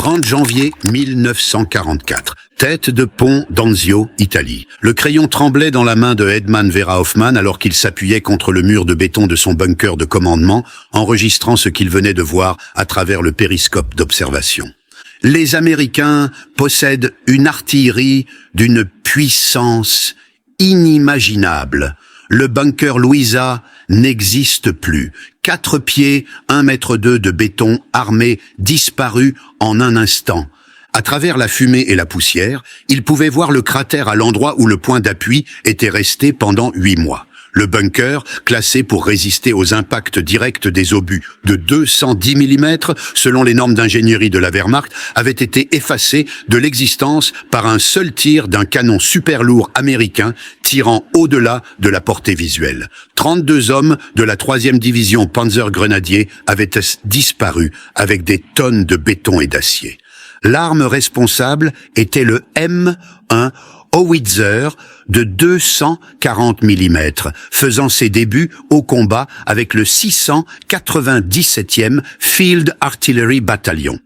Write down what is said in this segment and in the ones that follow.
30 janvier 1944. Tête de pont d'Anzio, Italie. Le crayon tremblait dans la main de Hedman Vera Hoffman alors qu'il s'appuyait contre le mur de béton de son bunker de commandement, enregistrant ce qu'il venait de voir à travers le périscope d'observation. Les Américains possèdent une artillerie d'une puissance inimaginable. Le bunker Louisa n'existe plus. 4 pieds, 1,2 m de béton armé disparu en un instant. À travers la fumée et la poussière, il pouvait voir le cratère à l'endroit où le point d'appui était resté pendant 8 mois. Le bunker, classé pour résister aux impacts directs des obus de 210 mm, selon les normes d'ingénierie de la Wehrmacht, avait été effacé de l'existence par un seul tir d'un canon super lourd américain tirant au-delà de la portée visuelle. 32 hommes de la 3e division Panzergrenadier avaient disparu avec des tonnes de béton et d'acier. L'arme responsable était le M1 Howitzer de 240 mm, faisant ses débuts au combat avec le 697e Field Artillery Battalion.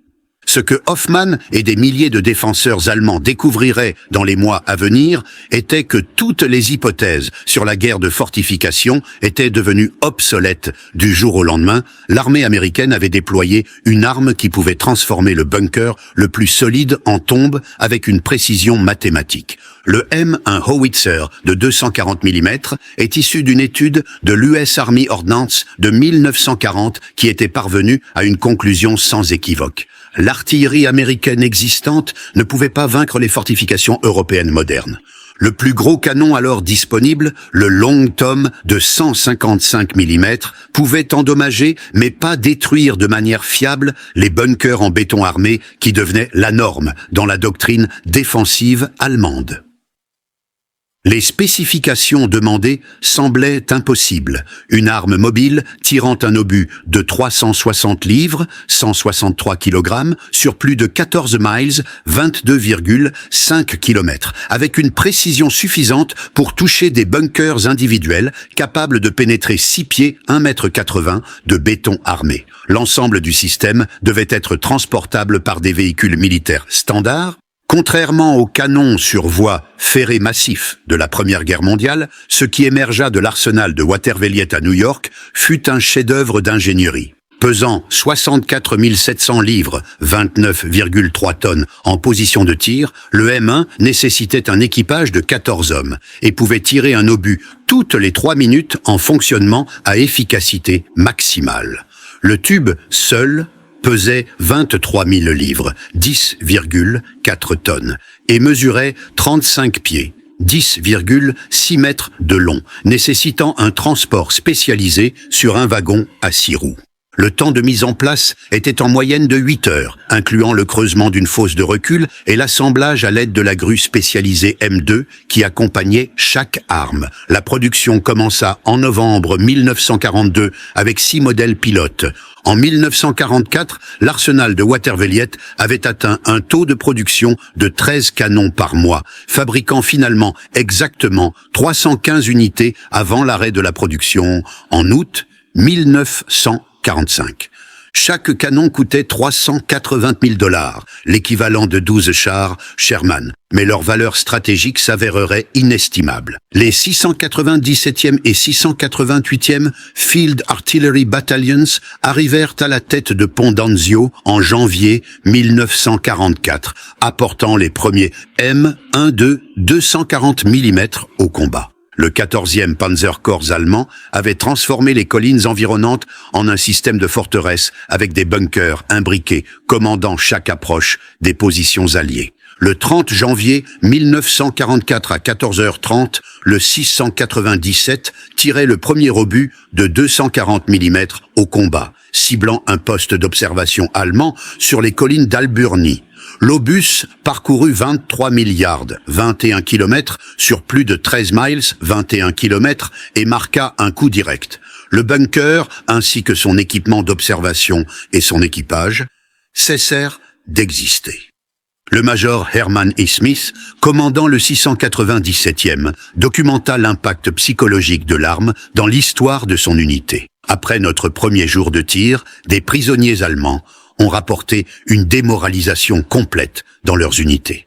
Ce que Hoffman et des milliers de défenseurs allemands découvriraient dans les mois à venir était que toutes les hypothèses sur la guerre de fortification étaient devenues obsolètes du jour au lendemain. L'armée américaine avait déployé une arme qui pouvait transformer le bunker le plus solide en tombe avec une précision mathématique. Le M1 Howitzer de 240 mm est issu d'une étude de l'US Army Ordnance de 1940 qui était parvenue à une conclusion sans équivoque. L'artillerie américaine existante ne pouvait pas vaincre les fortifications européennes modernes. Le plus gros canon alors disponible, le Long Tom de 155 mm, pouvait endommager mais pas détruire de manière fiable les bunkers en béton armé qui devenaient la norme dans la doctrine défensive allemande. Les spécifications demandées semblaient impossibles. Une arme mobile tirant un obus de 360 livres, 163 kg, sur plus de 14 miles, 22,5 km, avec une précision suffisante pour toucher des bunkers individuels capables de pénétrer 6 pieds, 1,80 m de béton armé. L'ensemble du système devait être transportable par des véhicules militaires standards. Contrairement aux canons sur voie ferrée massifs de la Première Guerre mondiale, ce qui émergea de l'arsenal de Watervliet à New York fut un chef-d'œuvre d'ingénierie. Pesant 64 700 livres, 29,3 tonnes en position de tir, le M1 nécessitait un équipage de 14 hommes et pouvait tirer un obus toutes les 3 minutes en fonctionnement à efficacité maximale. Le tube seul pesait 23 000 livres, 10,4 tonnes, et mesurait 35 pieds, 10,6 mètres de long, nécessitant un transport spécialisé sur un wagon à 6 roues. Le temps de mise en place était en moyenne de 8 heures, incluant le creusement d'une fosse de recul et l'assemblage à l'aide de la grue spécialisée M2 qui accompagnait chaque arme. La production commença en novembre 1942 avec 6 modèles pilotes. En 1944, l'arsenal de Watervliet avait atteint un taux de production de 13 canons par mois, fabriquant finalement exactement 315 unités avant l'arrêt de la production en août 1945. Chaque canon coûtait 380 000 $, l'équivalent de 12 chars Sherman, mais leur valeur stratégique s'avérerait inestimable. Les 697e et 688e Field Artillery Battalions arrivèrent à la tête de pont d'Anzio en janvier 1944, apportant les premiers M1 240 mm au combat. Le 14e Panzerkorps allemand avait transformé les collines environnantes en un système de forteresse avec des bunkers imbriqués, commandant chaque approche des positions alliées. Le 30 janvier 1944 à 14h30, le 697 tirait le premier obus de 240 mm au combat, ciblant un poste d'observation allemand sur les collines d'Alburny. L'obus parcourut 23 000 yards, 21 km, sur plus de 13 miles, 21 km, et marqua un coup direct. Le bunker, ainsi que son équipement d'observation et son équipage, cessèrent d'exister. Le major Herman E. Smith, commandant le 697e, documenta l'impact psychologique de l'arme dans l'histoire de son unité. Après notre premier jour de tir, des prisonniers allemands ont rapporté une démoralisation complète dans leurs unités.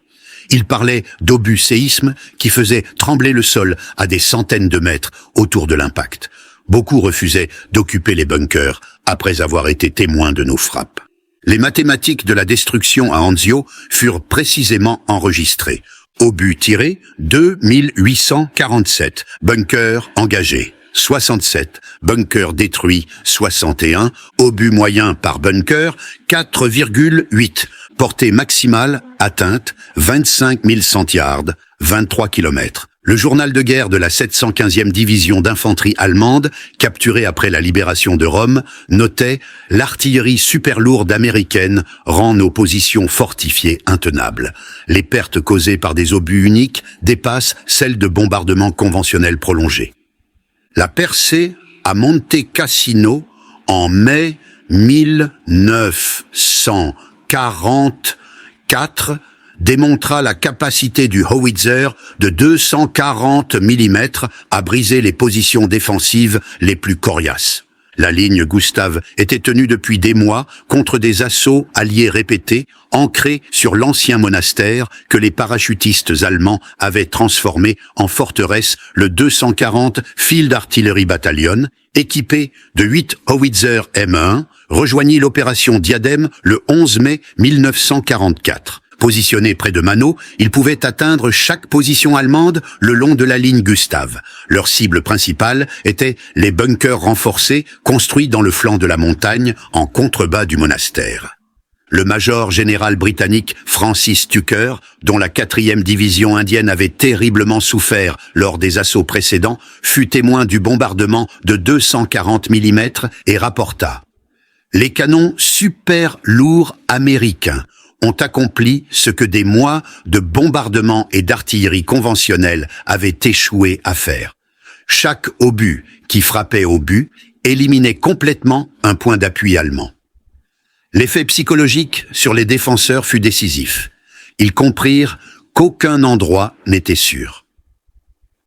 Ils parlaient d'obus séismes qui faisaient trembler le sol à des centaines de mètres autour de l'impact. Beaucoup refusaient d'occuper les bunkers après avoir été témoins de nos frappes. Les mathématiques de la destruction à Anzio furent précisément enregistrées. Obus tirés, 2847. Bunkers engagés, 67. Bunkers détruits, 61. Obus moyens par bunker, 4,8. Portée maximale atteinte, 25 100 yards, 23 km. Le journal de guerre de la 715e division d'infanterie allemande, capturée après la libération de Rome, notait « L'artillerie super lourde américaine rend nos positions fortifiées intenables. Les pertes causées par des obus uniques dépassent celles de bombardements conventionnels prolongés. » La percée à Monte Cassino en mai 1944 démontra la capacité du howitzer de 240 mm à briser les positions défensives les plus coriaces. La ligne Gustave était tenue depuis des mois contre des assauts alliés répétés, ancrés sur l'ancien monastère que les parachutistes allemands avaient transformé en forteresse, le 240 Field Artillery Battalion, équipé de 8 howitzer M1, rejoignit l'opération Diadème le 11 mai 1944. Positionnés près de Mano, ils pouvaient atteindre chaque position allemande le long de la ligne Gustave. Leur cible principale était les bunkers renforcés construits dans le flanc de la montagne en contrebas du monastère. Le major général britannique Francis Tucker, dont la 4e division indienne avait terriblement souffert lors des assauts précédents, fut témoin du bombardement de 240 mm et rapporta « Les canons super lourds américains ont accompli ce que des mois de bombardement et d'artillerie conventionnelle avaient échoué à faire. Chaque obus qui frappait au but éliminait complètement un point d'appui allemand. L'effet psychologique sur les défenseurs fut décisif. Ils comprirent qu'aucun endroit n'était sûr.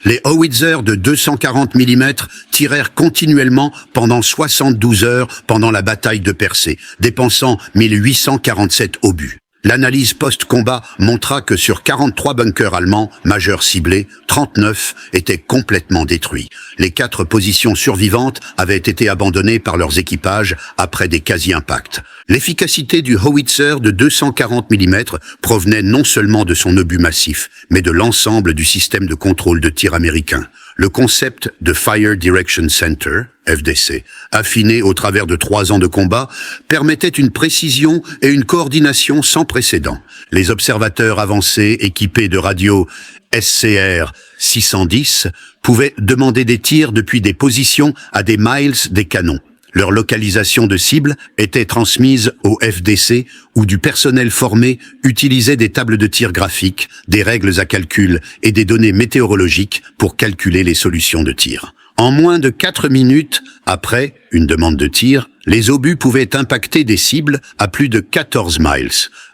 Les howitzers de 240 mm tirèrent continuellement pendant 72 heures pendant la bataille de Percé, dépensant 1847 obus. L'analyse post-combat montra que sur 43 bunkers allemands majeurs ciblés, 39 étaient complètement détruits. Les 4 positions survivantes avaient été abandonnées par leurs équipages après des quasi-impacts. L'efficacité du howitzer de 240 mm provenait non seulement de son obus massif, mais de l'ensemble du système de contrôle de tir américain. Le concept de Fire Direction Center, FDC, affiné au travers de 3 ans de combat, permettait une précision et une coordination sans précédent. Les observateurs avancés équipés de radios SCR 610 pouvaient demander des tirs depuis des positions à des miles des canons. Leur localisation de cible était transmise au FDC où du personnel formé utilisait des tables de tir graphiques, des règles à calcul et des données météorologiques pour calculer les solutions de tir. En moins de 4 minutes après une demande de tir, les obus pouvaient impacter des cibles à plus de 14 miles,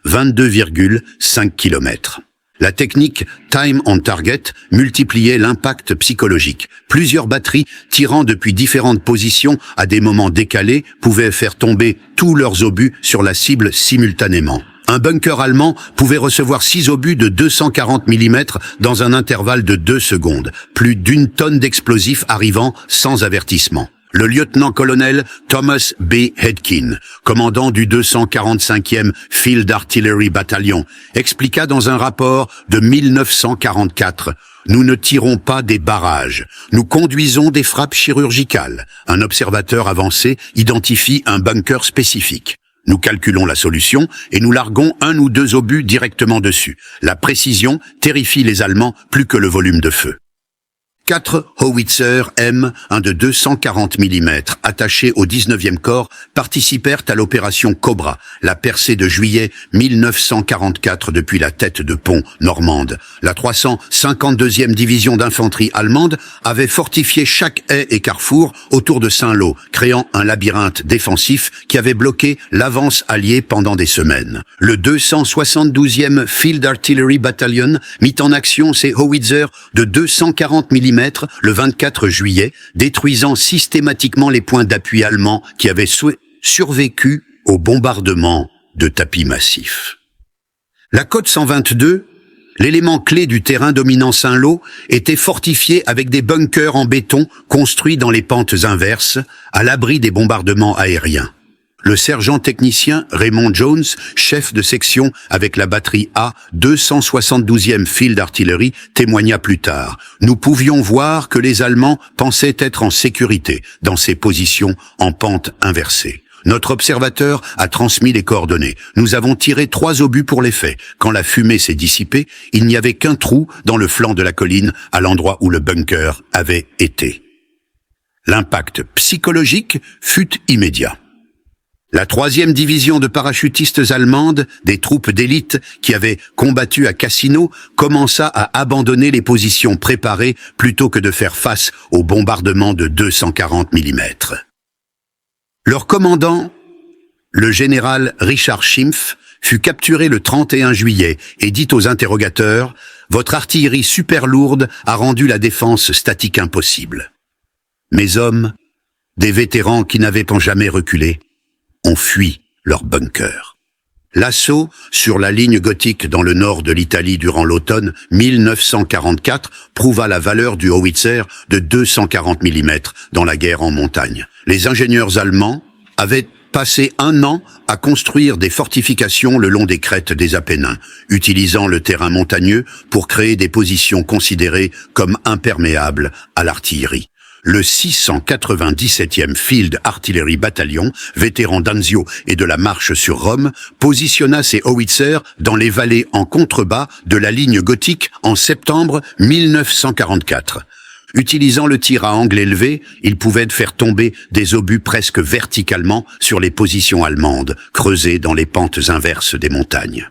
22,5 km. La technique Time on Target multipliait l'impact psychologique. Plusieurs batteries tirant depuis différentes positions à des moments décalés pouvaient faire tomber tous leurs obus sur la cible simultanément. Un bunker allemand pouvait recevoir 6 obus de 240 mm dans un intervalle de 2 secondes, plus d'1 tonne d'explosifs arrivant sans avertissement. Le lieutenant-colonel Thomas B. Hedkin, commandant du 245e Field Artillery Battalion, expliqua dans un rapport de 1944 « Nous ne tirons pas des barrages, nous conduisons des frappes chirurgicales. Un observateur avancé identifie un bunker spécifique. Nous calculons la solution et nous larguons 1 ou 2 obus directement dessus. La précision terrifie les Allemands plus que le volume de feu. » 4 howitzer M, un de 240 mm, attachés au 19e corps, participèrent à l'opération Cobra, la percée de juillet 1944 depuis la tête de pont normande. La 352e division d'infanterie allemande avait fortifié chaque haie et carrefour autour de Saint-Lô, créant un labyrinthe défensif qui avait bloqué l'avance alliée pendant des semaines. Le 272e Field Artillery Battalion mit en action ses howitzers de 240 mm le 24 juillet, détruisant systématiquement les points d'appui allemands qui avaient survécu au bombardement de tapis massifs. La côte 122, l'élément clé du terrain dominant Saint-Lô, était fortifié avec des bunkers en béton construits dans les pentes inverses, à l'abri des bombardements aériens. Le sergent technicien Raymond Jones, chef de section avec la batterie A, 272e Field Artillery, témoigna plus tard. Nous pouvions voir que les Allemands pensaient être en sécurité dans ces positions en pente inversée. Notre observateur a transmis les coordonnées. Nous avons tiré 3 obus pour l'effet. Quand la fumée s'est dissipée, il n'y avait qu'un trou dans le flanc de la colline à l'endroit où le bunker avait été. L'impact psychologique fut immédiat. La 3e division de parachutistes allemandes, des troupes d'élite qui avaient combattu à Cassino, commença à abandonner les positions préparées plutôt que de faire face aux bombardements de 240 mm. Leur commandant, le général Richard Schimpf, fut capturé le 31 juillet et dit aux interrogateurs « Votre artillerie super lourde a rendu la défense statique impossible. » Mes hommes, des vétérans qui n'avaient jamais reculé, ont fui leur bunker. L'assaut sur la ligne gothique dans le nord de l'Italie durant l'automne 1944 prouva la valeur du howitzer de 240 mm dans la guerre en montagne. Les ingénieurs allemands avaient passé 1 an à construire des fortifications le long des crêtes des Apennins, utilisant le terrain montagneux pour créer des positions considérées comme imperméables à l'artillerie. Le 697e Field Artillery Battalion, vétéran d'Anzio et de la marche sur Rome, positionna ses howitzers dans les vallées en contrebas de la ligne gothique en septembre 1944. Utilisant le tir à angle élevé, ils pouvaient faire tomber des obus presque verticalement sur les positions allemandes, creusées dans les pentes inverses des montagnes.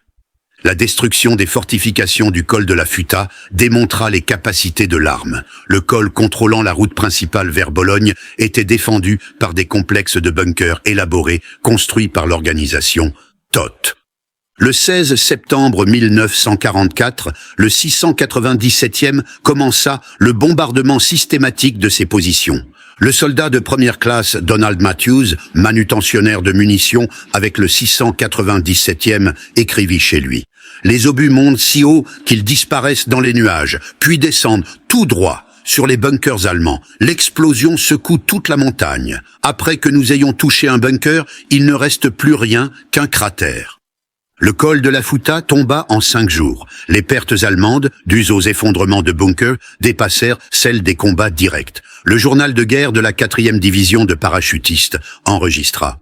La destruction des fortifications du col de la Futa démontra les capacités de l'arme. Le col contrôlant la route principale vers Bologne était défendu par des complexes de bunkers élaborés construits par l'organisation TOT. Le 16 septembre 1944, le 697e commença le bombardement systématique de ces positions. Le soldat de première classe Donald Matthews, manutentionnaire de munitions avec le 697e, écrivit chez lui. Les obus montent si haut qu'ils disparaissent dans les nuages, puis descendent tout droit sur les bunkers allemands. L'explosion secoue toute la montagne. Après que nous ayons touché un bunker, il ne reste plus rien qu'un cratère. Le col de la Futa tomba en 5 jours. Les pertes allemandes, dues aux effondrements de bunkers, dépassèrent celles des combats directs. Le journal de guerre de la 4e division de parachutistes enregistra.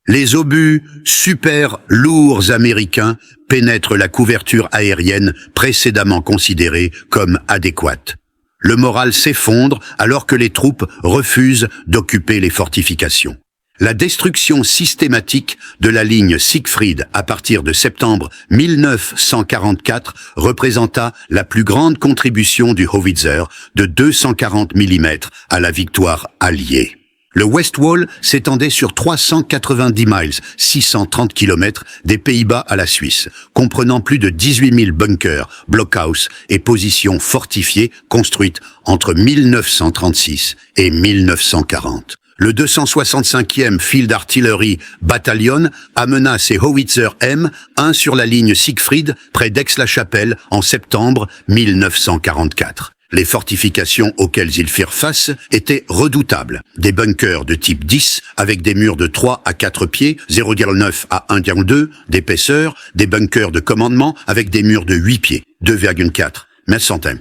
Les obus super lourds américains pénètrent la couverture aérienne précédemment considérée comme adéquate. Le moral s'effondre alors que les troupes refusent d'occuper les fortifications. La destruction systématique de la ligne Siegfried à partir de septembre 1944 représenta la plus grande contribution du howitzer de 240 mm à la victoire alliée. Le West Wall s'étendait sur 390 miles, 630 km, des Pays-Bas à la Suisse, comprenant plus de 18 000 bunkers, blockhouses et positions fortifiées construites entre 1936 et 1940. Le 265e Field Artillery Battalion amena ses Howitzer M, un sur la ligne Siegfried, près d'Aix-la-Chapelle, en septembre 1944. Les fortifications auxquelles ils firent face étaient redoutables. Des bunkers de type 10, avec des murs de 3 à 4 pieds, 0,9 à 1,2 d'épaisseur, des bunkers de commandement avec des murs de 8 pieds, 2,4 mètres centimes.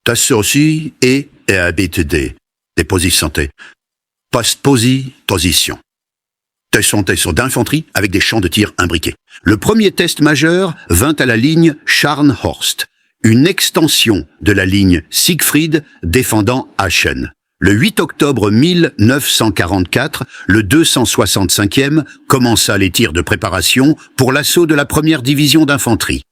Tassoci et ABTD, des positions santé. Position. Tesson d'infanterie avec des champs de tir imbriqués. Le premier test majeur vint à la ligne Scharnhorst, une extension de la ligne Siegfried défendant Aachen. Le 8 octobre 1944, le 265e commença les tirs de préparation pour l'assaut de la première division d'infanterie.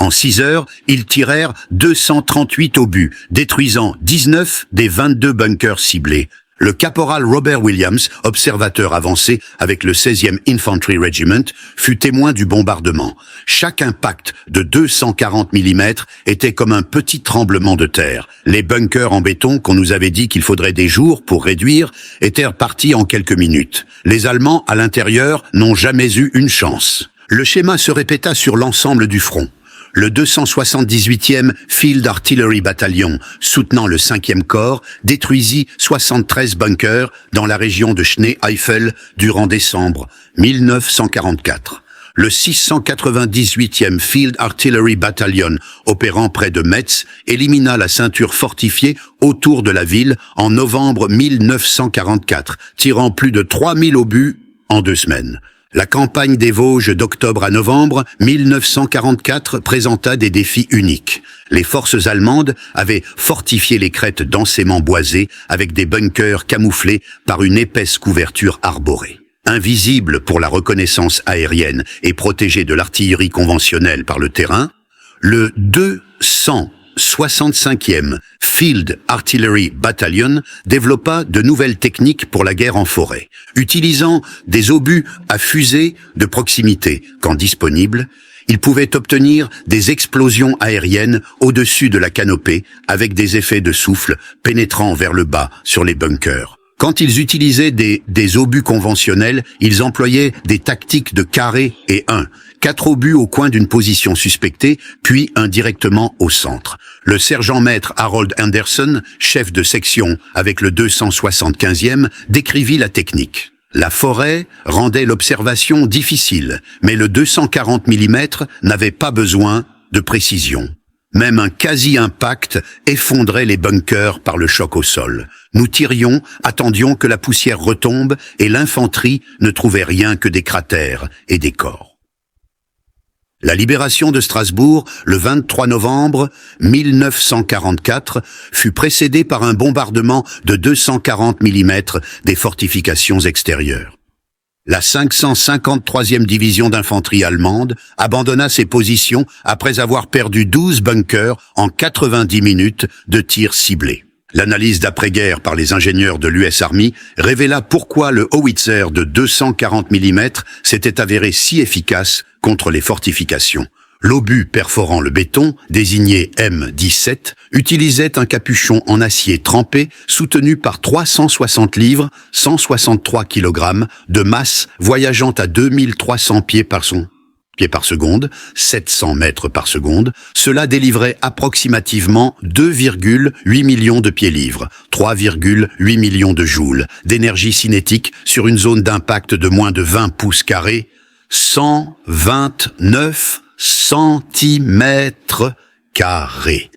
En 6 heures, ils tirèrent 238 obus, détruisant 19 des 22 bunkers ciblés. Le caporal Robert Williams, observateur avancé avec le 16e Infantry Regiment, fut témoin du bombardement. Chaque impact de 240 mm était comme un petit tremblement de terre. Les bunkers en béton qu'on nous avait dit qu'il faudrait des jours pour réduire étaient partis en quelques minutes. Les Allemands, à l'intérieur, n'ont jamais eu une chance. Le schéma se répéta sur l'ensemble du front. Le 278e Field Artillery Battalion, soutenant le 5e corps, détruisit 73 bunkers dans la région de Schnee-Eifel durant décembre 1944. Le 698e Field Artillery Battalion, opérant près de Metz, élimina la ceinture fortifiée autour de la ville en novembre 1944, tirant plus de 3000 obus en 2 semaines. La campagne des Vosges d'octobre à novembre 1944 présenta des défis uniques. Les forces allemandes avaient fortifié les crêtes densément boisées avec des bunkers camouflés par une épaisse couverture arborée. Invisible pour la reconnaissance aérienne et protégé de l'artillerie conventionnelle par le terrain, le 265e Field Artillery Battalion développa de nouvelles techniques pour la guerre en forêt, utilisant des obus à fusée de proximité. Quand disponibles, ils pouvaient obtenir des explosions aériennes au-dessus de la canopée avec des effets de souffle pénétrant vers le bas sur les bunkers. Quand ils utilisaient des obus conventionnels, ils employaient des tactiques de carré et 4 obus au coin d'une position suspectée, puis un directement au centre. Le sergent-maître Harold Anderson, chef de section avec le 275e, décrivit la technique. La forêt rendait l'observation difficile, mais le 240 mm n'avait pas besoin de précision. Même un quasi-impact effondrait les bunkers par le choc au sol. Nous tirions, attendions que la poussière retombe et l'infanterie ne trouvait rien que des cratères et des corps. La libération de Strasbourg, le 23 novembre 1944, fut précédée par un bombardement de 240 mm des fortifications extérieures. La 553e division d'infanterie allemande abandonna ses positions après avoir perdu 12 bunkers en 90 minutes de tirs ciblés. L'analyse d'après-guerre par les ingénieurs de l'US Army révéla pourquoi le howitzer de 240 mm s'était avéré si efficace contre les fortifications. L'obus perforant le béton, désigné M17, utilisait un capuchon en acier trempé soutenu par 360 livres, 163 kg de masse voyageant à 2300 pieds par seconde, 700 mètres par seconde. Cela délivrait approximativement 2,8 millions de pieds-livres, 3,8 millions de joules d'énergie cinétique sur une zone d'impact de moins de 20 pouces carrés, 129 centimètres carrés.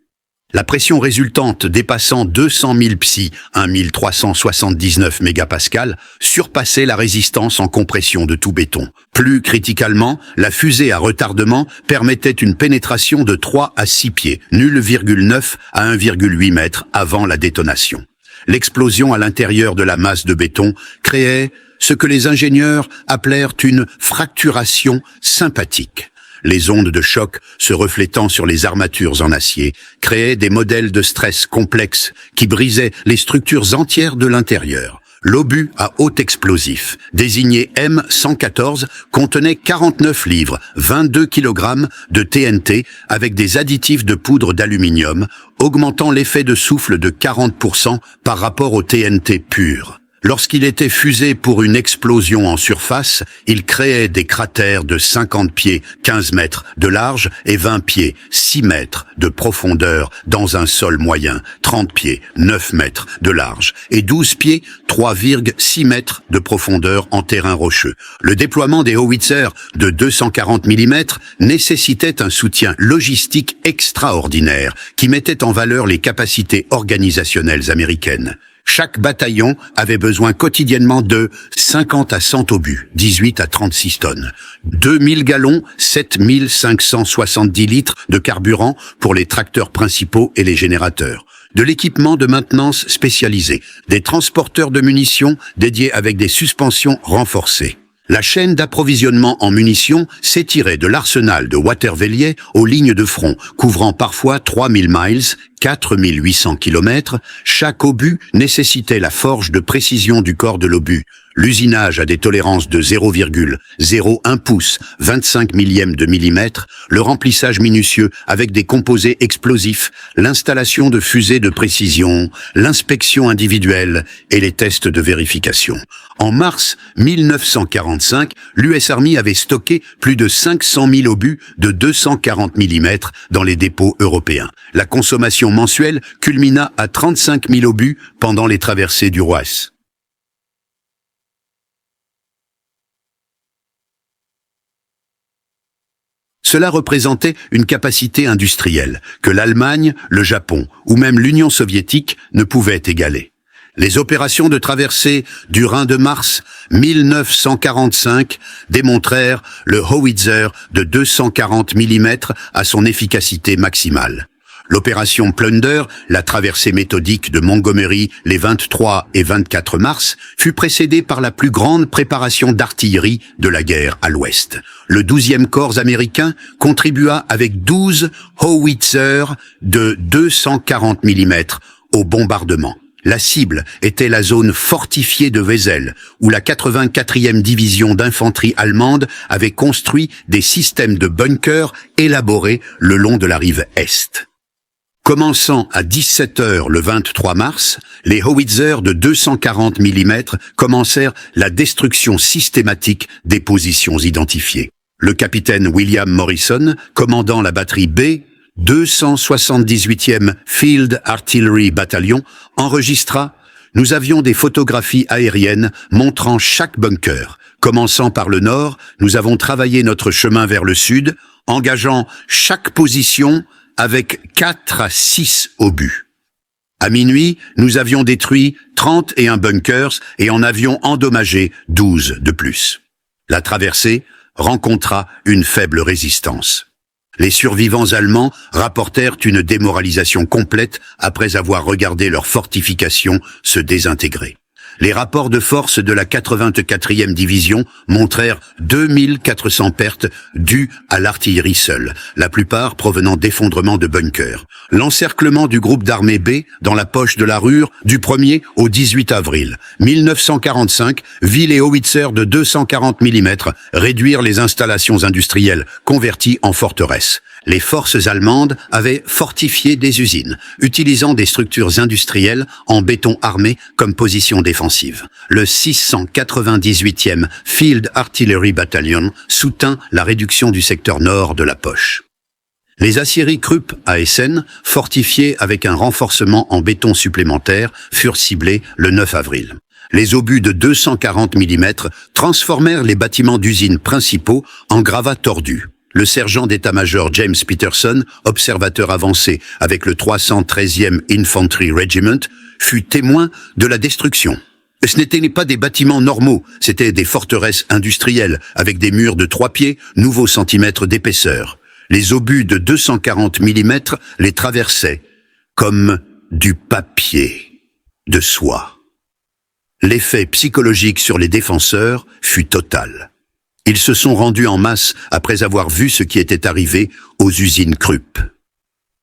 La pression résultante dépassant 200 000 psi, 1379 mégapascales, surpassait la résistance en compression de tout béton. Plus critiquement, la fusée à retardement permettait une pénétration de 3 à 6 pieds, 0,9 à 1,8 mètres avant la détonation. L'explosion à l'intérieur de la masse de béton créait ce que les ingénieurs appelèrent une fracturation sympathique. Les ondes de choc se reflétant sur les armatures en acier créaient des modèles de stress complexes qui brisaient les structures entières de l'intérieur. L'obus à haut explosif, désigné M114, contenait 49 livres, 22 kg de TNT avec des additifs de poudre d'aluminium, augmentant l'effet de souffle de 40% par rapport au TNT pur. Lorsqu'il était fusé pour une explosion en surface, il créait des cratères de 50 pieds, 15 mètres de large et 20 pieds, 6 mètres de profondeur dans un sol moyen, 30 pieds, 9 mètres de large et 12 pieds, 3,6 mètres de profondeur en terrain rocheux. Le déploiement des howitzers de 240 mm nécessitait un soutien logistique extraordinaire qui mettait en valeur les capacités organisationnelles américaines. Chaque bataillon avait besoin quotidiennement de 50 à 100 obus, 18 à 36 tonnes, 2000 gallons, 7570 litres de carburant pour les tracteurs principaux et les générateurs, de l'équipement de maintenance spécialisé, des transporteurs de munitions dédiés avec des suspensions renforcées. La chaîne d'approvisionnement en munitions s'étirait de l'arsenal de Watervellier aux lignes de front, couvrant parfois 3000 miles 4800 km, chaque obus nécessitait la forge de précision du corps de l'obus, l'usinage à des tolérances de 0,01 pouce, 25 millièmes de millimètre, le remplissage minutieux avec des composés explosifs, l'installation de fusées de précision, l'inspection individuelle et les tests de vérification. En mars 1945, l'US Army avait stocké plus de 500 000 obus de 240 mm dans les dépôts européens. La consommation mensuelle culmina à 35 000 obus pendant les traversées du Roisse. Cela représentait une capacité industrielle que l'Allemagne, le Japon ou même l'Union soviétique ne pouvaient égaler. Les opérations de traversée du Rhin de mars 1945 démontrèrent le howitzer de 240 mm à son efficacité maximale. L'opération Plunder, la traversée méthodique de Montgomery les 23 et 24 mars, fut précédée par la plus grande préparation d'artillerie de la guerre à l'Ouest. Le 12e corps américain contribua avec 12 howitzers de 240 mm au bombardement. La cible était la zone fortifiée de Wesel, où la 84e division d'infanterie allemande avait construit des systèmes de bunkers élaborés le long de la rive Est. Commençant à 17 h le 23 mars, les howitzers de 240 mm commencèrent la destruction systématique des positions identifiées. Le capitaine William Morrison, commandant la batterie B, 278e Field Artillery Battalion, enregistra « Nous avions des photographies aériennes montrant chaque bunker. Commençant par le nord, nous avons travaillé notre chemin vers le sud, engageant chaque position avec 4 à 6 obus. À minuit, nous avions détruit 31 bunkers et en avions endommagé 12 de plus. La traversée rencontra une faible résistance. Les survivants allemands rapportèrent une démoralisation complète après avoir regardé leurs fortifications se désintégrer. Les rapports de force de la 84e division montrèrent 2400 pertes dues à l'artillerie seule, la plupart provenant d'effondrements de bunkers. L'encerclement du groupe d'armée B dans la poche de la Ruhr du 1er au 18 avril 1945 vit les howitzers de 240 mm réduire les installations industrielles converties en forteresses. Les forces allemandes avaient fortifié des usines, utilisant des structures industrielles en béton armé comme position défensive. Le 698e Field Artillery Battalion soutint la réduction du secteur nord de la poche. Les aciéries Krupp à Essen, fortifiées avec un renforcement en béton supplémentaire, furent ciblées le 9 avril. Les obus de 240 mm transformèrent les bâtiments d'usines principaux en gravats tordus. Le sergent d'état-major James Peterson, observateur avancé avec le 313e Infantry Regiment, fut témoin de la destruction. Ce n'étaient pas des bâtiments normaux, c'étaient des forteresses industrielles avec des murs de 3 pieds, nouveaux centimètres d'épaisseur. Les obus de 240 mm les traversaient comme du papier de soie. L'effet psychologique sur les défenseurs fut total. Ils se sont rendus en masse après avoir vu ce qui était arrivé aux usines Krupp.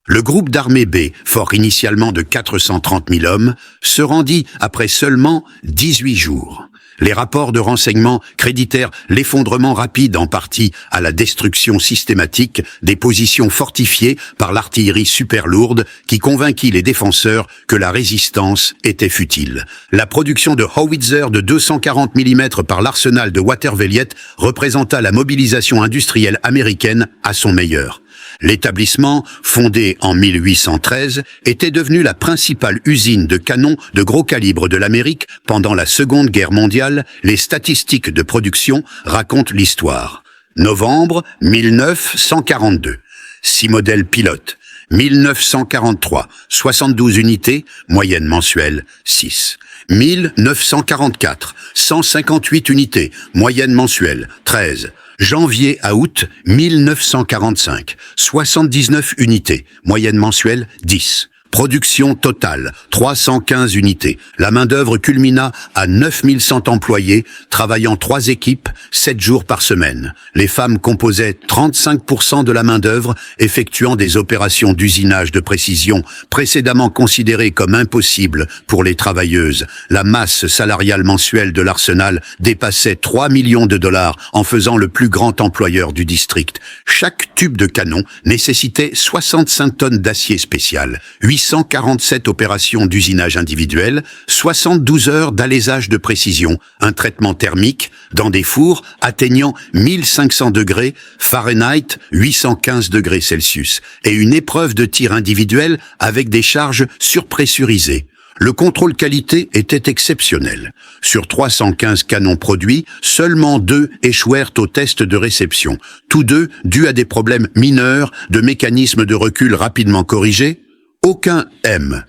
Le groupe d'armée B, fort initialement de 430 000 hommes, se rendit après seulement 18 jours. Les rapports de renseignement créditèrent l'effondrement rapide en partie à la destruction systématique des positions fortifiées par l'artillerie super lourde qui convainquit les défenseurs que la résistance était futile. La production de howitzer de 240 mm par l'arsenal de Watervliet représenta la mobilisation industrielle américaine à son meilleur. L'établissement, fondé en 1813, était devenu la principale usine de canons de gros calibre de l'Amérique pendant la Seconde Guerre mondiale. Les statistiques de production racontent l'histoire. Novembre 1942, 6 modèles pilotes. 1943, 72 unités, moyenne mensuelle 6. 1944, 158 unités, moyenne mensuelle 13. Janvier à août 1945, 79 unités, moyenne mensuelle 10. Production totale, 315 unités. La main-d'œuvre culmina à 9100 employés, travaillant 3 équipes, 7 jours par semaine. Les femmes composaient 35% de la main-d'œuvre, effectuant des opérations d'usinage de précision, précédemment considérées comme impossibles pour les travailleuses. La masse salariale mensuelle de l'Arsenal dépassait 3 millions de dollars, en faisant le plus grand employeur du district. Chaque tube de canon nécessitait 65 tonnes d'acier spécial, 847 opérations d'usinage individuel, 72 heures d'alésage de précision, un traitement thermique dans des fours atteignant 1500 degrés Fahrenheit, 815 degrés Celsius, et une épreuve de tir individuel avec des charges surpressurisées. Le contrôle qualité était exceptionnel. Sur 315 canons produits, seulement 2 échouèrent au test de réception, tous deux dus à des problèmes mineurs de mécanisme de recul rapidement corrigés. Aucun M1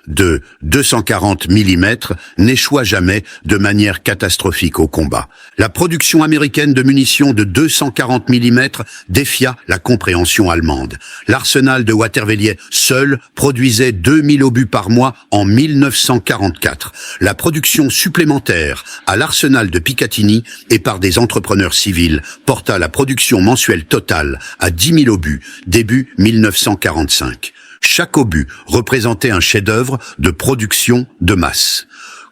de 240 mm n'échoua jamais de manière catastrophique au combat. La production américaine de munitions de 240 mm défia la compréhension allemande. L'arsenal de Watervliet seul produisait 2000 obus par mois en 1944. La production supplémentaire à l'arsenal de Picatinny et par des entrepreneurs civils porta la production mensuelle totale à 10 000 obus début 1945. Chaque obus représentait un chef-d'œuvre de production de masse.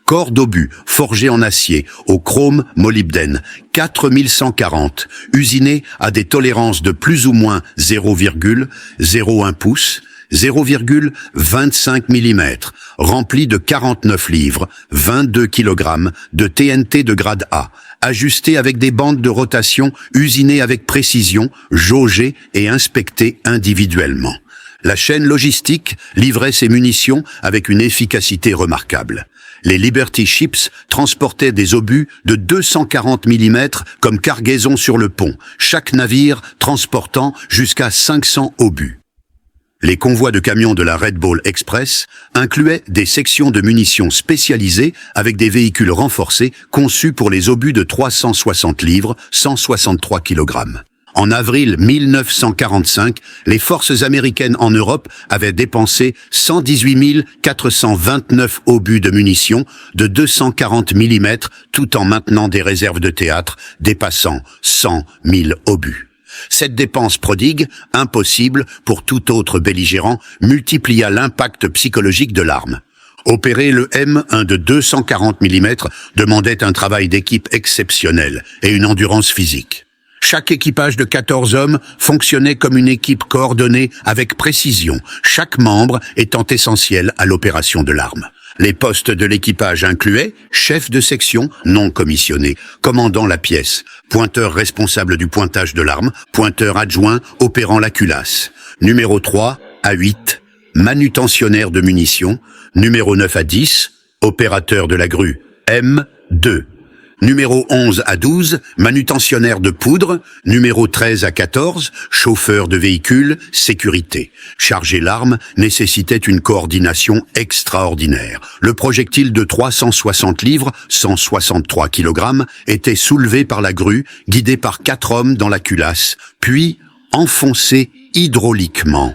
Corps d'obus forgés en acier au chrome molybdène 4140, usinés à des tolérances de plus ou moins 0,01 pouces, 0,25 mm, remplis de 49 livres, 22 kg de TNT de grade A, ajustés avec des bandes de rotation usinées avec précision, jaugées et inspectées individuellement. La chaîne logistique livrait ses munitions avec une efficacité remarquable. Les Liberty Ships transportaient des obus de 240 mm comme cargaison sur le pont, chaque navire transportant jusqu'à 500 obus. Les convois de camions de la Red Ball Express incluaient des sections de munitions spécialisées avec des véhicules renforcés conçus pour les obus de 360 livres, 163 kg. En avril 1945, les forces américaines en Europe avaient dépensé 118 429 obus de munitions de 240 mm tout en maintenant des réserves de théâtre dépassant 100 000 obus. Cette dépense prodigue, impossible pour tout autre belligérant, multiplia l'impact psychologique de l'arme. Opérer le M1 de 240 mm demandait un travail d'équipe exceptionnel et une endurance physique. Chaque équipage de 14 hommes fonctionnait comme une équipe coordonnée avec précision, chaque membre étant essentiel à l'opération de l'arme. Les postes de l'équipage incluaient chef de section non commissionné, commandant la pièce, pointeur responsable du pointage de l'arme, pointeur adjoint opérant la culasse, numéro 3 à 8, manutentionnaire de munitions, numéro 9 à 10, opérateur de la grue, M2. Numéro 11 à 12, manutentionnaire de poudre. Numéro 13 à 14, chauffeur de véhicule, sécurité. Charger l'arme nécessitait une coordination extraordinaire. Le projectile de 360 livres, 163 kg, était soulevé par la grue, guidé par 4 hommes dans la culasse, puis enfoncé hydrauliquement.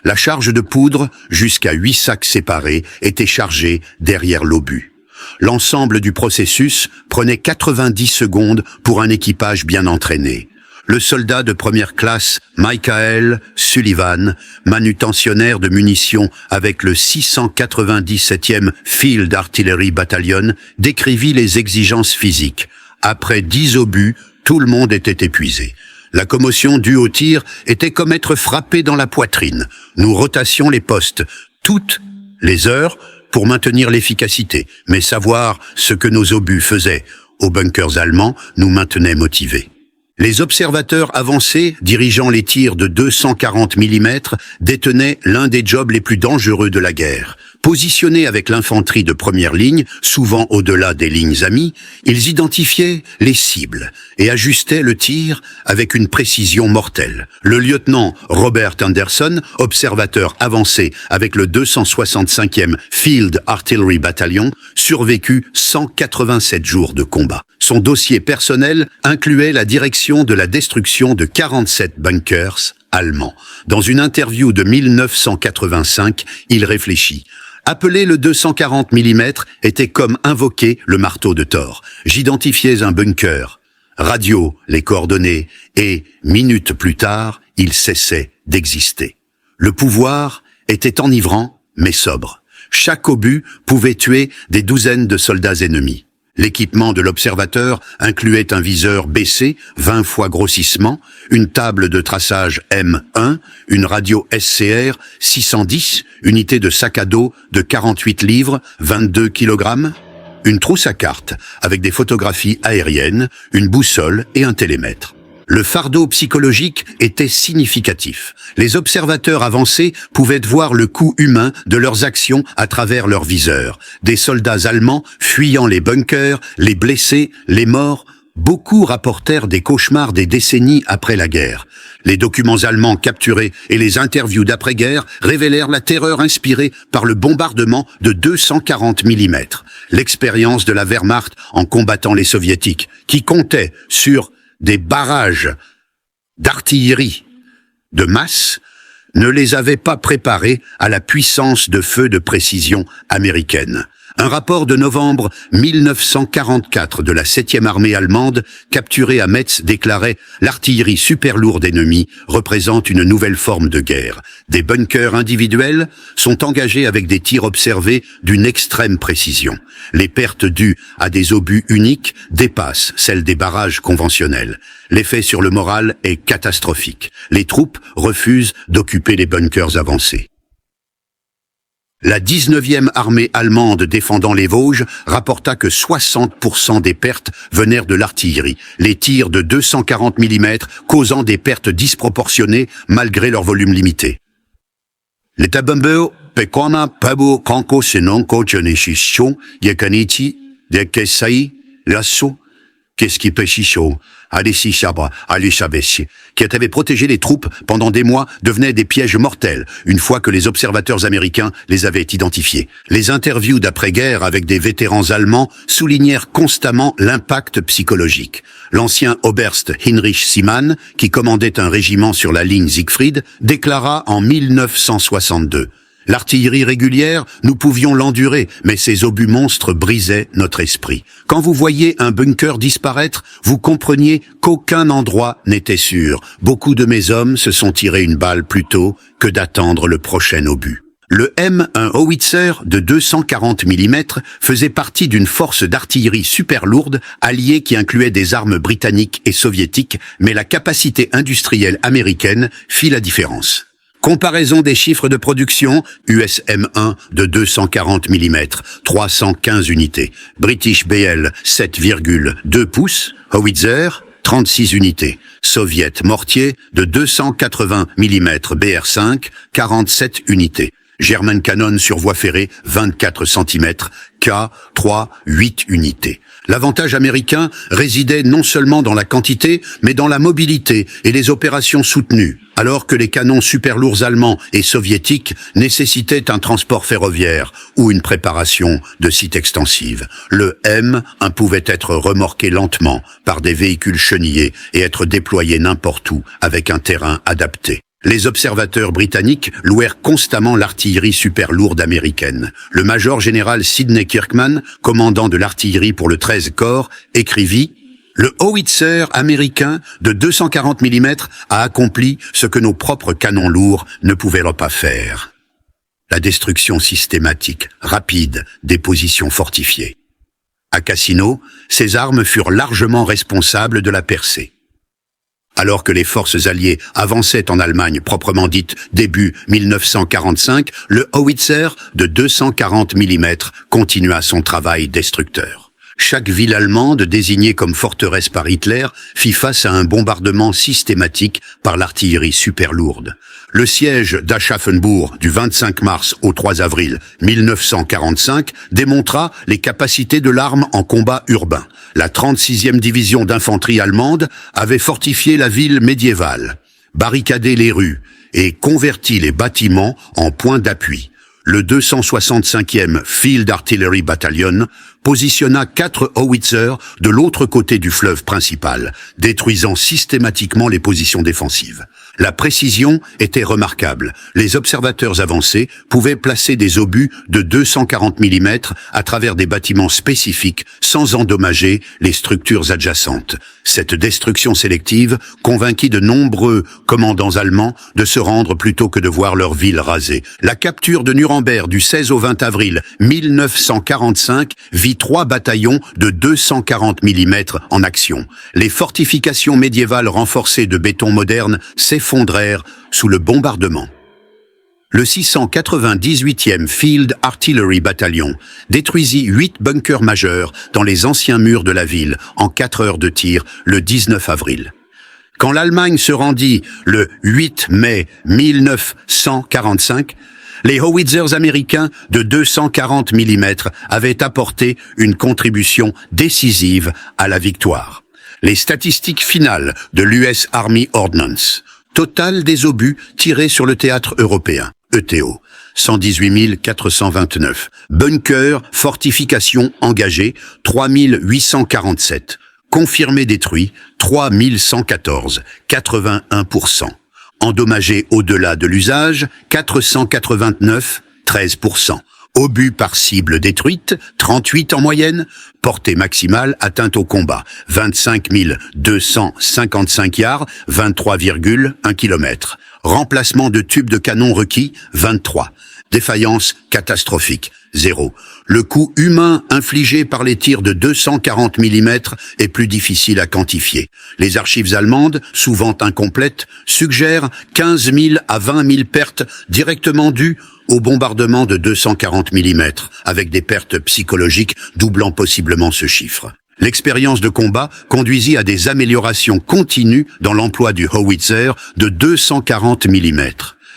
La charge de poudre, jusqu'à 8 sacs séparés, était chargée derrière l'obus. L'ensemble du processus prenait 90 secondes pour un équipage bien entraîné. Le soldat de première classe, Michael Sullivan, manutentionnaire de munitions avec le 697e Field Artillery Battalion, décrivit les exigences physiques. Après 10 obus, tout le monde était épuisé. La commotion due au tir était comme être frappé dans la poitrine. Nous rotassions les postes, toutes les heures, pour maintenir l'efficacité, mais savoir ce que nos obus faisaient aux bunkers allemands nous maintenait motivés. Les observateurs avancés, dirigeant les tirs de 240 mm, détenaient l'un des jobs les plus dangereux de la guerre. Positionnés avec l'infanterie de première ligne, souvent au-delà des lignes amies, ils identifiaient les cibles et ajustaient le tir avec une précision mortelle. Le lieutenant Robert Anderson, observateur avancé avec le 265e Field Artillery Battalion, survécut 187 jours de combat. Son dossier personnel incluait la direction de la destruction de 47 bunkers allemand. Dans une interview de 1985, il réfléchit. Appeler le 240 mm était comme invoquer le marteau de Thor. J'identifiais un bunker. Radio, les coordonnées, et, minutes plus tard, il cessait d'exister. Le pouvoir était enivrant, mais sobre. Chaque obus pouvait tuer des douzaines de soldats ennemis. L'équipement de l'observateur incluait un viseur baissé, 20 fois grossissement, une table de traçage M1, une radio SCR 610, unité de sac à dos de 48 livres, 22 kg, une trousse à cartes avec des photographies aériennes, une boussole et un télémètre. Le fardeau psychologique était significatif. Les observateurs avancés pouvaient voir le coût humain de leurs actions à travers leurs viseurs. Des soldats allemands fuyant les bunkers, les blessés, les morts. Beaucoup rapportèrent des cauchemars des décennies après la guerre. Les documents allemands capturés et les interviews d'après-guerre révélèrent la terreur inspirée par le bombardement de 240 mm. L'expérience de la Wehrmacht en combattant les soviétiques, qui comptaient sur des barrages d'artillerie de masse, ne les avait pas préparés à la puissance de feu de précision américaine. Un rapport de novembre 1944 de la 7e armée allemande, capturée à Metz, déclarait « L'artillerie super lourde ennemie représente une nouvelle forme de guerre. Des bunkers individuels sont engagés avec des tirs observés d'une extrême précision. Les pertes dues à des obus uniques dépassent celles des barrages conventionnels. L'effet sur le moral est catastrophique. Les troupes refusent d'occuper les bunkers avancés. » La 19e armée allemande défendant les Vosges rapporta que 60% des pertes venèrent de l'artillerie, les tirs de 240 mm causant des pertes disproportionnées malgré leur volume limité. L'État bombeur pekona pabo kanko senonko cheneshisho yakanichi de kesai lasso qu'est-ce peshicho qui avait protégé les troupes pendant des mois devenaient des pièges mortels une fois que les observateurs américains les avaient identifiés. Les interviews d'après-guerre avec des vétérans allemands soulignèrent constamment l'impact psychologique. L'ancien Oberst Heinrich Siemann, qui commandait un régiment sur la ligne Siegfried, déclara en 1962 « L'artillerie régulière, nous pouvions l'endurer, mais ces obus monstres brisaient notre esprit. Quand vous voyiez un bunker disparaître, vous compreniez qu'aucun endroit n'était sûr. Beaucoup de mes hommes se sont tirés une balle plutôt que d'attendre le prochain obus. » Le M1 Howitzer de 240 mm faisait partie d'une force d'artillerie super lourde alliée qui incluait des armes britanniques et soviétiques, mais la capacité industrielle américaine fit la différence. Comparaison des chiffres de production, USM1 de 240 mm, 315 unités. British BL, 7,2 pouces. Howitzer, 36 unités. Soviet mortier de 280 mm BR5, 47 unités. German Cannon sur voie ferrée, 24 cm, K3, 8 unités. L'avantage américain résidait non seulement dans la quantité, mais dans la mobilité et les opérations soutenues, alors que les canons super lourds allemands et soviétiques nécessitaient un transport ferroviaire ou une préparation de sites extensives. Le M1 pouvait être remorqué lentement par des véhicules chenillés et être déployé n'importe où avec un terrain adapté. Les observateurs britanniques louèrent constamment l'artillerie super lourde américaine. Le major général Sidney Kirkman, commandant de l'artillerie pour le 13 corps, écrivit « Le howitzer américain de 240 mm a accompli ce que nos propres canons lourds ne pouvaient pas faire. » La destruction systématique, rapide, des positions fortifiées. À Cassino, ces armes furent largement responsables de la percée. Alors que les forces alliées avançaient en Allemagne proprement dite début 1945, le howitzer de 240 mm continua son travail destructeur. Chaque ville allemande désignée comme forteresse par Hitler fit face à un bombardement systématique par l'artillerie super lourde. Le siège d'Aschaffenbourg du 25 mars au 3 avril 1945 démontra les capacités de l'arme en combat urbain. La 36e division d'infanterie allemande avait fortifié la ville médiévale, barricadé les rues et converti les bâtiments en points d'appui. Le 265e Field Artillery Battalion positionna 4 howitzers de l'autre côté du fleuve principal, détruisant systématiquement les positions défensives. La précision était remarquable. Les observateurs avancés pouvaient placer des obus de 240 mm à travers des bâtiments spécifiques sans endommager les structures adjacentes. Cette destruction sélective convainquit de nombreux commandants allemands de se rendre plutôt que de voir leur ville rasée. La capture de Nuremberg du 16 au 20 avril 1945 vit 3 bataillons de 240 mm en action. Les fortifications médiévales renforcées de béton moderne s'effondrèrent sous le bombardement. Le 698e Field Artillery Battalion détruisit 8 bunkers majeurs dans les anciens murs de la ville en 4 heures de tir le 19 avril. Quand l'Allemagne se rendit le 8 mai 1945, les howitzers américains de 240 mm avaient apporté une contribution décisive à la victoire. Les statistiques finales de l'US Army Ordnance. Total des obus tirés sur le théâtre européen, ETO, 118 429. Bunkers, fortifications engagées, 3847. Confirmés détruits, 3114, 81%. Endommagés au-delà de l'usage, 489, 13%. Obus par cible détruite, 38 en moyenne. Portée maximale atteinte au combat, 25 255 yards, 23,1 km. Remplacement de tubes de canon requis, 23. Défaillance catastrophique, 0. Le coût humain infligé par les tirs de 240 mm est plus difficile à quantifier. Les archives allemandes, souvent incomplètes, suggèrent 15 000 à 20 000 pertes directement dues au bombardement de 240 mm, avec des pertes psychologiques doublant possiblement ce chiffre. L'expérience de combat conduisit à des améliorations continues dans l'emploi du howitzer de 240 mm.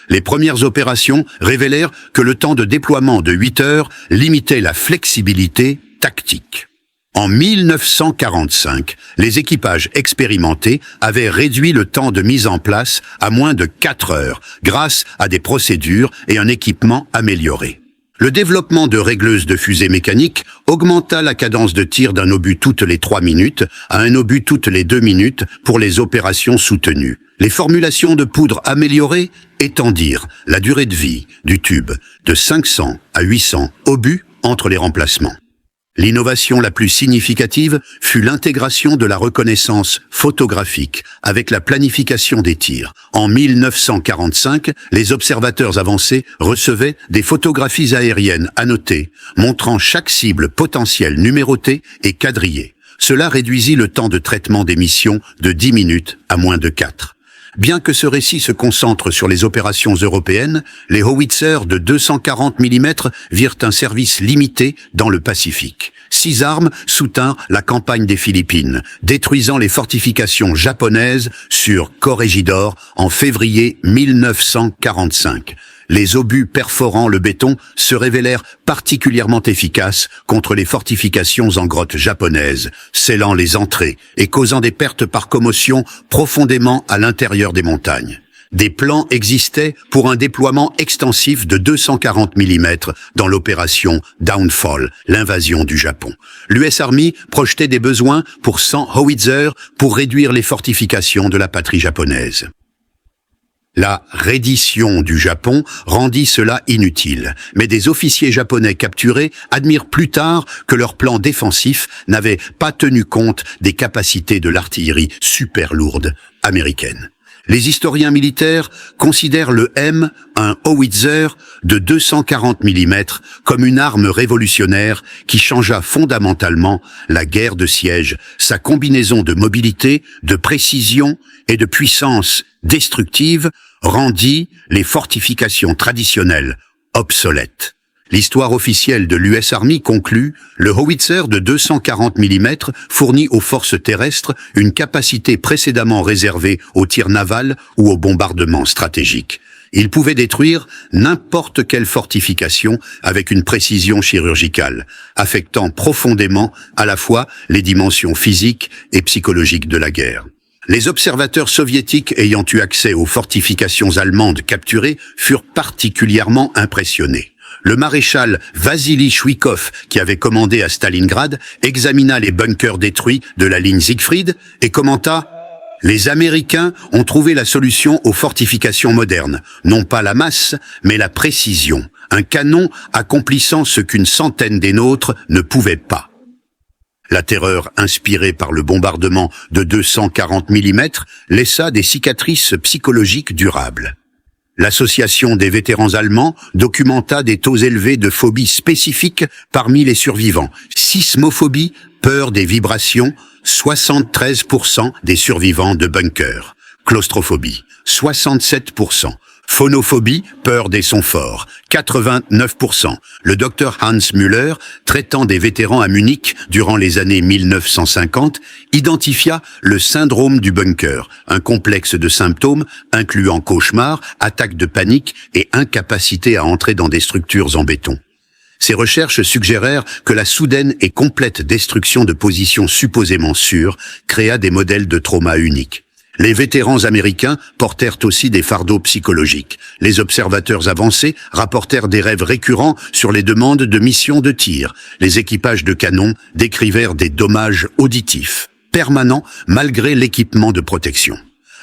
Les premières opérations révélèrent que le temps de déploiement de 8 heures limitait la flexibilité tactique. En 1945, les équipages expérimentés avaient réduit le temps de mise en place à moins de 4 heures grâce à des procédures et un équipement amélioré. Le développement de régleuses de fusée mécanique augmenta la cadence de tir d'un obus toutes les 3 minutes à un obus toutes les 2 minutes pour les opérations soutenues. Les formulations de poudre améliorées étendirent la durée de vie du tube de 500 à 800 obus entre les remplacements. L'innovation la plus significative fut l'intégration de la reconnaissance photographique avec la planification des tirs. En 1945, les observateurs avancés recevaient des photographies aériennes annotées, montrant chaque cible potentielle numérotée et quadrillée. Cela réduisit le temps de traitement des missions de 10 minutes à moins de 4. Bien que ce récit se concentre sur les opérations européennes, les howitzers de 240 mm virent un service limité dans le Pacifique. 6 armes soutinrent la campagne des Philippines, détruisant les fortifications japonaises sur Corregidor en février 1945. Les obus perforant le béton se révélèrent particulièrement efficaces contre les fortifications en grotte japonaises, scellant les entrées et causant des pertes par commotion profondément à l'intérieur des montagnes. Des plans existaient pour un déploiement extensif de 240 mm dans l'opération Downfall, l'invasion du Japon. L'US Army projetait des besoins pour 100 howitzers pour réduire les fortifications de la patrie japonaise. La reddition du Japon rendit cela inutile, mais des officiers japonais capturés admirent plus tard que leur plan défensif n'avait pas tenu compte des capacités de l'artillerie super lourde américaine. Les historiens militaires considèrent le M, un howitzer de 240 mm, comme une arme révolutionnaire qui changea fondamentalement la guerre de siège, sa combinaison de mobilité, de précision et de puissance destructive rendit les fortifications traditionnelles obsolètes. L'histoire officielle de l'US Army conclut, le howitzer de 240 mm fournit aux forces terrestres une capacité précédemment réservée au tir naval ou au bombardement stratégique. Il pouvait détruire n'importe quelle fortification avec une précision chirurgicale, affectant profondément à la fois les dimensions physiques et psychologiques de la guerre. Les observateurs soviétiques ayant eu accès aux fortifications allemandes capturées furent particulièrement impressionnés. Le maréchal Vassili Chouikov, qui avait commandé à Stalingrad, examina les bunkers détruits de la ligne Siegfried et commenta Les Américains ont trouvé la solution aux fortifications modernes, non pas la masse, mais la précision, un canon accomplissant ce qu'une centaine des nôtres ne pouvaient pas. La terreur inspirée par le bombardement de 240 mm laissa des cicatrices psychologiques durables. L'Association des vétérans allemands documenta des taux élevés de phobie spécifiques parmi les survivants. Sismophobie, peur des vibrations, 73% des survivants de bunkers. Claustrophobie, 67%. Phonophobie, peur des sons forts, 89%. Le docteur Hans Müller, traitant des vétérans à Munich durant les années 1950, identifia le syndrome du bunker, un complexe de symptômes incluant cauchemars, attaques de panique et incapacité à entrer dans des structures en béton. Ces recherches suggérèrent que la soudaine et complète destruction de positions supposément sûres créa des modèles de trauma uniques. Les vétérans américains portèrent aussi des fardeaux psychologiques. Les observateurs avancés rapportèrent des rêves récurrents sur les demandes de missions de tir. Les équipages de canons décrivèrent des dommages auditifs, permanents malgré l'équipement de protection.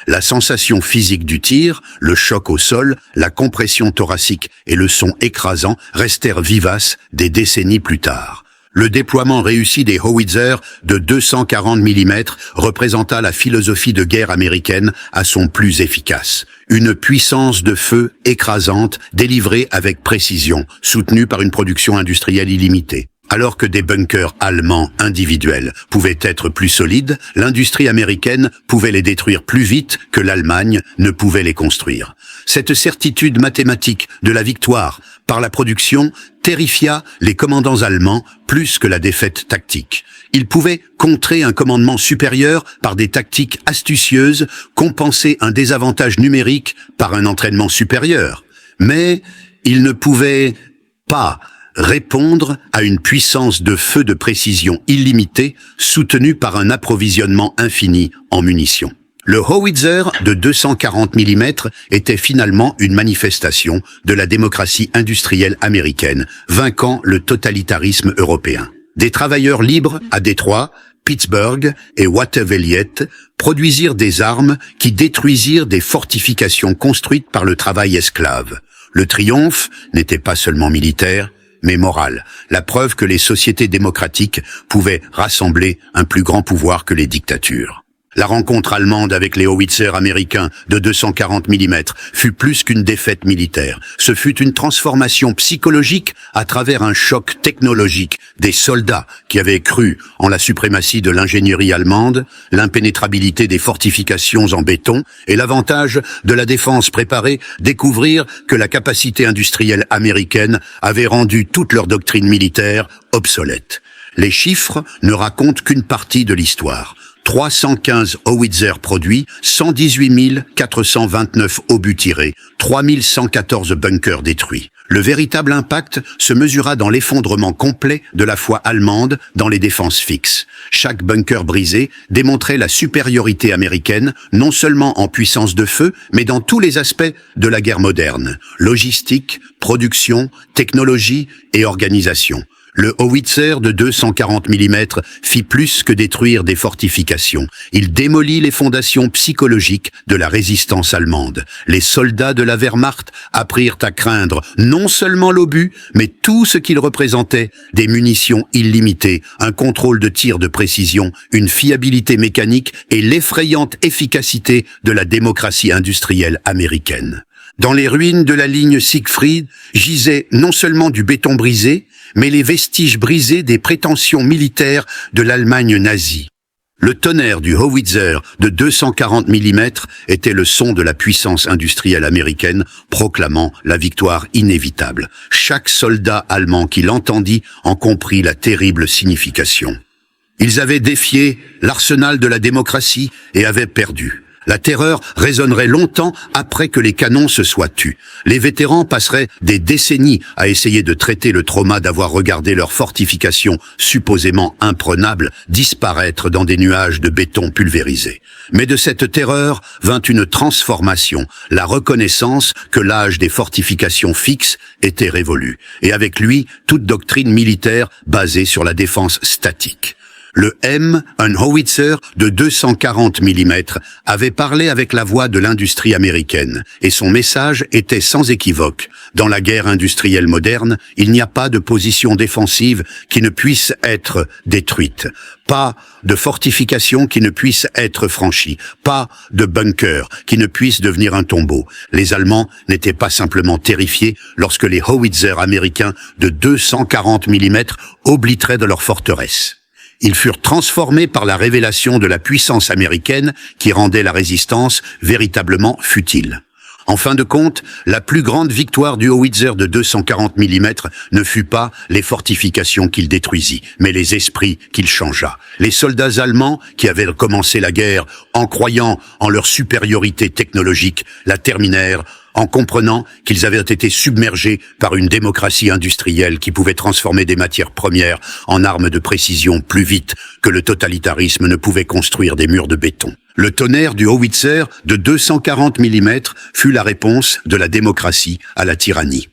La sensation physique du tir, le choc au sol, la compression thoracique et le son écrasant restèrent vivaces des décennies plus tard. Le déploiement réussi des Howitzer de 240 mm représenta la philosophie de guerre américaine à son plus efficace. Une puissance de feu écrasante, délivrée avec précision, soutenue par une production industrielle illimitée. Alors que des bunkers allemands individuels pouvaient être plus solides, l'industrie américaine pouvait les détruire plus vite que l'Allemagne ne pouvait les construire. Cette certitude mathématique de la victoire par la production terrifia les commandants allemands plus que la défaite tactique. Ils pouvaient contrer un commandement supérieur par des tactiques astucieuses, compenser un désavantage numérique par un entraînement supérieur. Mais ils ne pouvaient pas répondre à une puissance de feu de précision illimitée, soutenue par un approvisionnement infini en munitions. Le Howitzer de 240 mm était finalement une manifestation de la démocratie industrielle américaine, vainquant le totalitarisme européen. Des travailleurs libres à Détroit, Pittsburgh et Watervliet produisirent des armes qui détruisirent des fortifications construites par le travail esclave. Le triomphe n'était pas seulement militaire, mais moral, la preuve que les sociétés démocratiques pouvaient rassembler un plus grand pouvoir que les dictatures. La rencontre allemande avec les Howitzer américains de 240 mm fut plus qu'une défaite militaire. Ce fut une transformation psychologique à travers un choc technologique des soldats qui avaient cru en la suprématie de l'ingénierie allemande, l'impénétrabilité des fortifications en béton et l'avantage de la défense préparée découvrirent que la capacité industrielle américaine avait rendu toute leur doctrine militaire obsolète. Les chiffres ne racontent qu'une partie de l'histoire. 315 Howitzer produits, 118 429 obus tirés, 3114 bunkers détruits. Le véritable impact se mesura dans l'effondrement complet de la foi allemande dans les défenses fixes. Chaque bunker brisé démontrait la supériorité américaine, non seulement en puissance de feu, mais dans tous les aspects de la guerre moderne. Logistique, production, technologie et organisation. Le Howitzer de 240 mm fit plus que détruire des fortifications. Il démolit les fondations psychologiques de la résistance allemande. Les soldats de la Wehrmacht apprirent à craindre non seulement l'obus, mais tout ce qu'il représentait, des munitions illimitées, un contrôle de tir de précision, une fiabilité mécanique et l'effrayante efficacité de la démocratie industrielle américaine. Dans les ruines de la ligne Siegfried gisait non seulement du béton brisé, mais les vestiges brisés des prétentions militaires de l'Allemagne nazie. Le tonnerre du Howitzer de 240 mm était le son de la puissance industrielle américaine, proclamant la victoire inévitable. Chaque soldat allemand qui l'entendit en comprit la terrible signification. Ils avaient défié l'arsenal de la démocratie et avaient perdu. La terreur résonnerait longtemps après que les canons se soient tus. Les vétérans passeraient des décennies à essayer de traiter le trauma d'avoir regardé leurs fortifications supposément imprenables disparaître dans des nuages de béton pulvérisé. Mais de cette terreur vint une transformation, la reconnaissance que l'âge des fortifications fixes était révolu, et avec lui toute doctrine militaire basée sur la défense statique. Le M, un howitzer de 240 mm, avait parlé avec la voix de l'industrie américaine, et son message était sans équivoque. Dans la guerre industrielle moderne, il n'y a pas de position défensive qui ne puisse être détruite, pas de fortification qui ne puisse être franchie, pas de bunker qui ne puisse devenir un tombeau. Les Allemands n'étaient pas simplement terrifiés lorsque les howitzers américains de 240 mm obliteraient de leur forteresse. Ils furent transformés par la révélation de la puissance américaine qui rendait la résistance véritablement futile. En fin de compte, la plus grande victoire du howitzer de 240 mm ne fut pas les fortifications qu'il détruisit, mais les esprits qu'il changea. Les soldats allemands, qui avaient commencé la guerre en croyant en leur supériorité technologique, la terminèrent en comprenant qu'ils avaient été submergés par une démocratie industrielle qui pouvait transformer des matières premières en armes de précision plus vite que le totalitarisme ne pouvait construire des murs de béton. Le tonnerre du howitzer de 240 mm fut la réponse de la démocratie à la tyrannie.